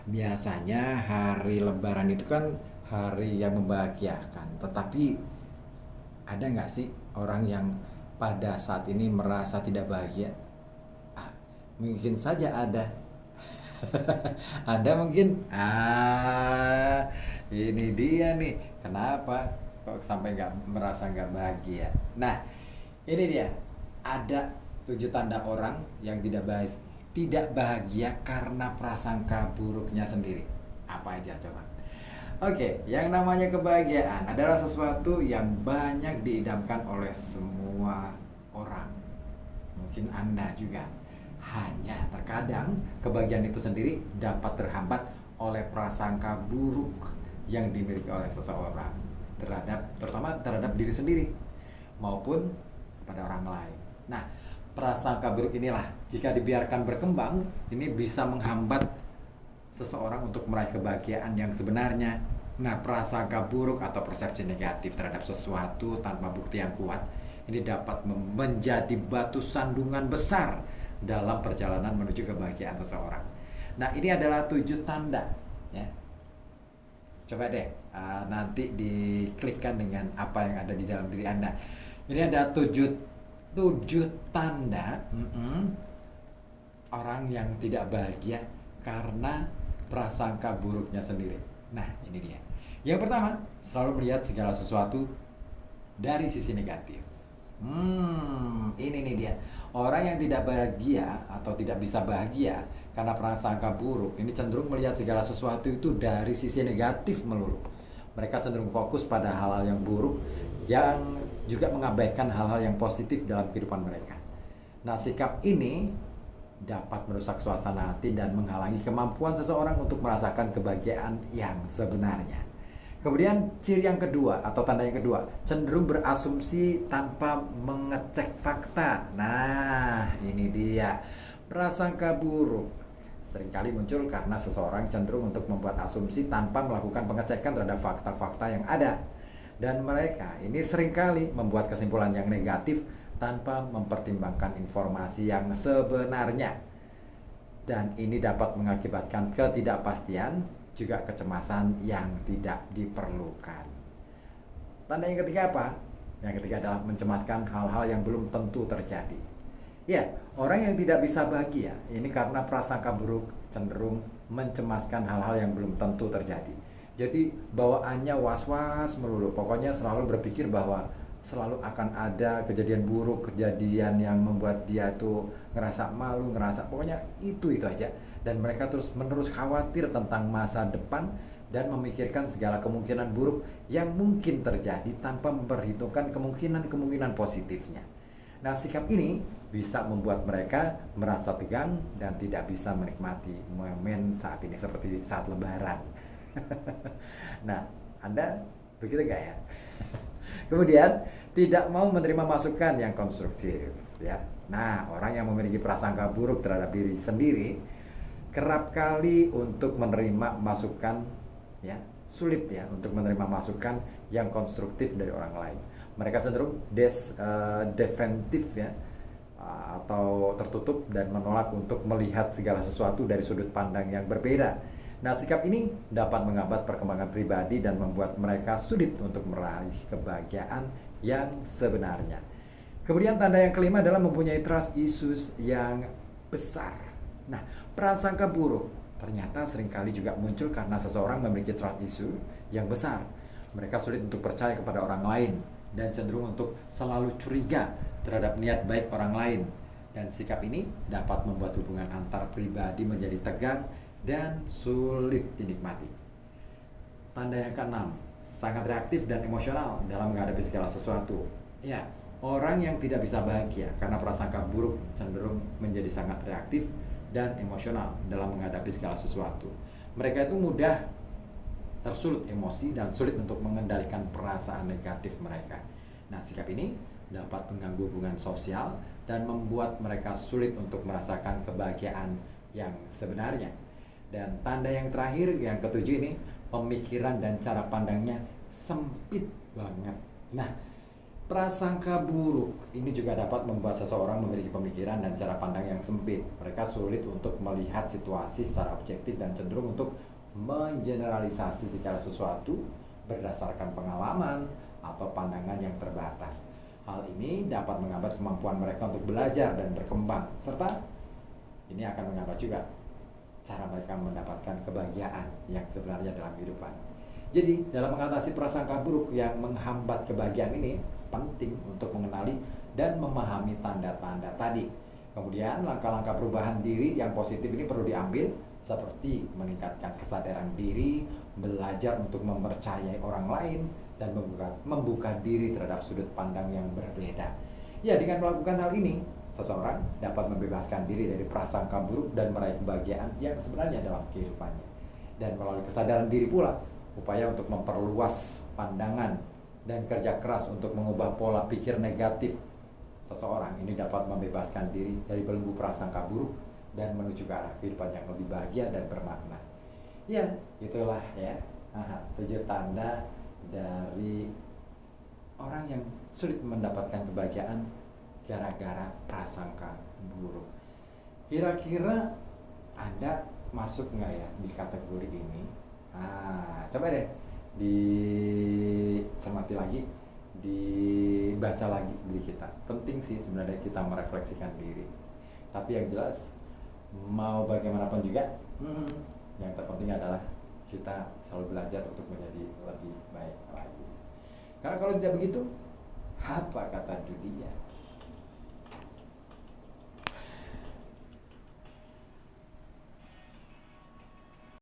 Biasanya hari Lebaran itu kan hari yang membahagiakan, tetapi ada nggak sih orang yang pada saat ini merasa tidak bahagia? Ah, mungkin saja ada. Ada mungkin. Ini dia nih. Kenapa kok sampai nggak merasa nggak bahagia? Nah, ini dia. Ada 7 tanda orang yang tidak bahagia karena prasangka buruknya sendiri. Apa aja coba? Oke, yang namanya kebahagiaan adalah sesuatu yang banyak diidamkan oleh semua orang. Mungkin Anda juga. Hanya terkadang kebahagiaan itu sendiri dapat terhambat oleh prasangka buruk yang dimiliki oleh seseorang terutama terhadap diri sendiri maupun kepada orang lain. Nah, prasangka buruk inilah jika dibiarkan berkembang, ini bisa menghambat seseorang untuk meraih kebahagiaan yang sebenarnya. Nah, prasangka buruk atau persepsi negatif terhadap sesuatu tanpa bukti yang kuat ini dapat menjadi batu sandungan besar dalam perjalanan menuju kebahagiaan seseorang. Nah, ini adalah 7 tanda, ya. Coba deh nanti diklikkan dengan apa yang ada di dalam diri Anda. Ini ada tujuh tanda orang yang tidak bahagia karena prasangka buruknya sendiri. Nah, ini dia. Yang pertama, selalu melihat segala sesuatu dari sisi negatif. Ini nih dia. Orang yang tidak bahagia atau tidak bisa bahagia karena prasangka buruk, ini cenderung melihat segala sesuatu itu dari sisi negatif melulu. Mereka cenderung fokus pada hal-hal yang buruk yang juga mengabaikan hal-hal yang positif dalam kehidupan mereka. Nah, sikap ini dapat merusak suasana hati dan menghalangi kemampuan seseorang untuk merasakan kebahagiaan yang sebenarnya. Kemudian ciri yang kedua atau tanda yang kedua, cenderung berasumsi tanpa mengecek fakta. Nah, ini dia. Prasangka buruk seringkali muncul karena seseorang cenderung untuk membuat asumsi tanpa melakukan pengecekan terhadap fakta-fakta yang ada. Dan mereka ini seringkali membuat kesimpulan yang negatif tanpa mempertimbangkan informasi yang sebenarnya. Dan ini dapat mengakibatkan ketidakpastian juga kecemasan yang tidak diperlukan. Tanda yang ketiga apa? Yang ketiga adalah mencemaskan hal-hal yang belum tentu terjadi. Ya, orang yang tidak bisa bahagia ini karena prasangka buruk cenderung mencemaskan hal-hal yang belum tentu terjadi. Jadi bawaannya was-was melulu. Pokoknya selalu berpikir bahwa selalu akan ada kejadian buruk, kejadian yang membuat dia itu ngerasa malu, pokoknya itu aja. Dan mereka terus-menerus khawatir tentang masa depan dan memikirkan segala kemungkinan buruk yang mungkin terjadi tanpa memperhitungkan kemungkinan positifnya. Nah, sikap ini bisa membuat mereka merasa tegang dan tidak bisa menikmati momen saat ini seperti saat Lebaran. Nah, Anda begitu gak ya? Kemudian tidak mau menerima masukan yang konstruktif, ya. Nah, orang yang memiliki prasangka buruk terhadap diri sendiri kerap kali untuk menerima masukan, ya, sulit ya untuk menerima masukan yang konstruktif dari orang lain. Mereka cenderung defensif, ya, atau tertutup dan menolak untuk melihat segala sesuatu dari sudut pandang yang berbeda. Nah, sikap ini dapat menghambat perkembangan pribadi dan membuat mereka sulit untuk meraih kebahagiaan yang sebenarnya. Kemudian tanda yang kelima adalah mempunyai trust issues yang besar. Nah, prasangka buruk ternyata seringkali juga muncul karena seseorang memiliki trust issue yang besar. Mereka sulit untuk percaya kepada orang lain dan cenderung untuk selalu curiga terhadap niat baik orang lain. Dan sikap ini dapat membuat hubungan antar pribadi menjadi tegang dan sulit dinikmati. Tanda yang keenam, sangat reaktif dan emosional dalam menghadapi segala sesuatu. Ya, orang yang tidak bisa bahagia karena prasangka buruk cenderung menjadi sangat reaktif dan emosional dalam menghadapi segala sesuatu. Mereka itu mudah tersulut emosi dan sulit untuk mengendalikan perasaan negatif mereka. Nah, sikap ini dapat mengganggu hubungan sosial dan membuat mereka sulit untuk merasakan kebahagiaan yang sebenarnya. Dan tanda yang terakhir, yang ketujuh ini, pemikiran dan cara pandangnya sempit banget. Nah, Prasangka buruk ini juga dapat membuat seseorang memiliki pemikiran dan cara pandang yang sempit. Mereka sulit untuk melihat situasi secara objektif dan cenderung untuk mengeneralisasi segala sesuatu berdasarkan pengalaman atau pandangan yang terbatas. Hal ini dapat menghambat kemampuan mereka untuk belajar dan berkembang, serta ini akan menghambat juga cara mereka mendapatkan kebahagiaan yang sebenarnya dalam kehidupan. Jadi, dalam mengatasi prasangka buruk yang menghambat kebahagiaan ini, penting untuk mengenali dan memahami tanda-tanda tadi. Kemudian, langkah-langkah perubahan diri yang positif ini perlu diambil, seperti meningkatkan kesadaran diri, belajar untuk mempercayai orang lain, dan membuka diri terhadap sudut pandang yang berbeda. Ya, dengan melakukan hal ini, seseorang dapat membebaskan diri dari prasangka buruk dan meraih kebahagiaan yang sebenarnya dalam kehidupannya. Dan melalui kesadaran diri pula, upaya untuk memperluas pandangan dan kerja keras untuk mengubah pola pikir negatif seseorang ini dapat membebaskan diri dari belenggu prasangka buruk dan menuju ke arah kehidupan yang lebih bahagia dan bermakna. Ya, itulah ya 7 tanda dari orang yang sulit mendapatkan kebahagiaan gara-gara prasangka buruk. Kira-kira Anda masuk nggak ya di kategori ini? Coba deh dicermati lagi, dibaca lagi diri kita. Penting sih sebenarnya kita merefleksikan diri. Tapi yang jelas, mau bagaimanapun juga, yang terpenting adalah kita selalu belajar untuk menjadi lebih baik lagi. Karena kalau tidak begitu, apa kata dunia?